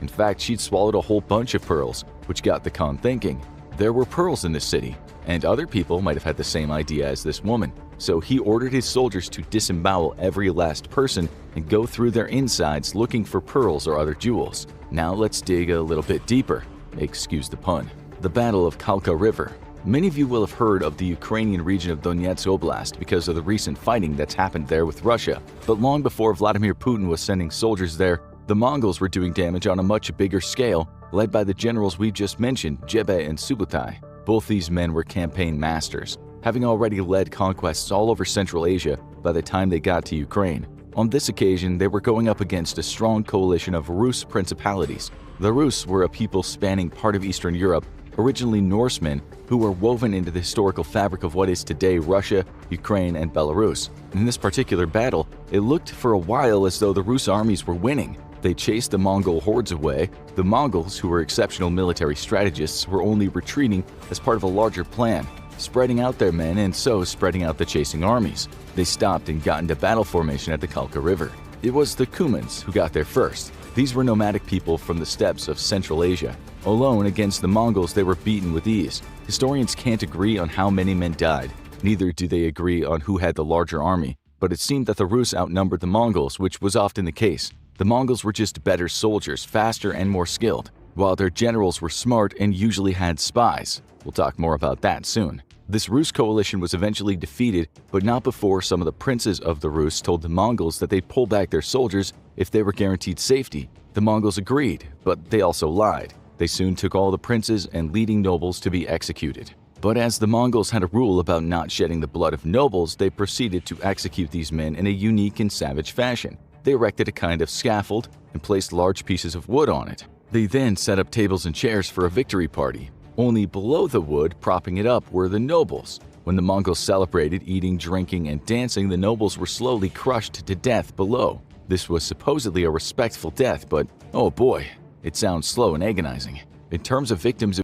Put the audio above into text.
In fact, she'd swallowed a whole bunch of pearls, which got the Khan thinking. There were pearls in this city, and other people might have had the same idea as this woman. So he ordered his soldiers to disembowel every last person and go through their insides looking for pearls or other jewels. Now let's dig a little bit deeper. Excuse the pun. The Battle of Kalka River. Many of you will have heard of the Ukrainian region of Donetsk Oblast because of the recent fighting that's happened there with Russia. But long before Vladimir Putin was sending soldiers there, the Mongols were doing damage on a much bigger scale, led by the generals we just mentioned, Jebe and Subutai. Both these men were campaign masters, having already led conquests all over Central Asia by the time they got to Ukraine. On this occasion, they were going up against a strong coalition of Rus principalities. The Rus were a people spanning part of Eastern Europe, originally Norsemen, who were woven into the historical fabric of what is today Russia, Ukraine, and Belarus. In this particular battle, it looked for a while as though the Rus armies were winning. They chased the Mongol hordes away. The Mongols, who were exceptional military strategists, were only retreating as part of a larger plan, spreading out their men and so spreading out the chasing armies. They stopped and got into battle formation at the Kalka River. It was the Cumans who got there first. These were nomadic people from the steppes of Central Asia. Alone against the Mongols, they were beaten with ease. Historians can't agree on how many men died. Neither do they agree on who had the larger army, but it seemed that the Rus outnumbered the Mongols, which was often the case. The Mongols were just better soldiers, faster and more skilled, while their generals were smart and usually had spies. We'll talk more about that soon. This Rus coalition was eventually defeated, but not before some of the princes of the Rus told the Mongols that they'd pull back their soldiers if they were guaranteed safety. The Mongols agreed, but they also lied. They soon took all the princes and leading nobles to be executed. But as the Mongols had a rule about not shedding the blood of nobles, they proceeded to execute these men in a unique and savage fashion. They erected a kind of scaffold and placed large pieces of wood on it. They then set up tables and chairs for a victory party. Only below the wood, propping it up, were the nobles. When the Mongols celebrated eating, drinking, and dancing, the nobles were slowly crushed to death below. This was supposedly a respectful death, but oh boy, it sounds slow and agonizing. In terms of victims,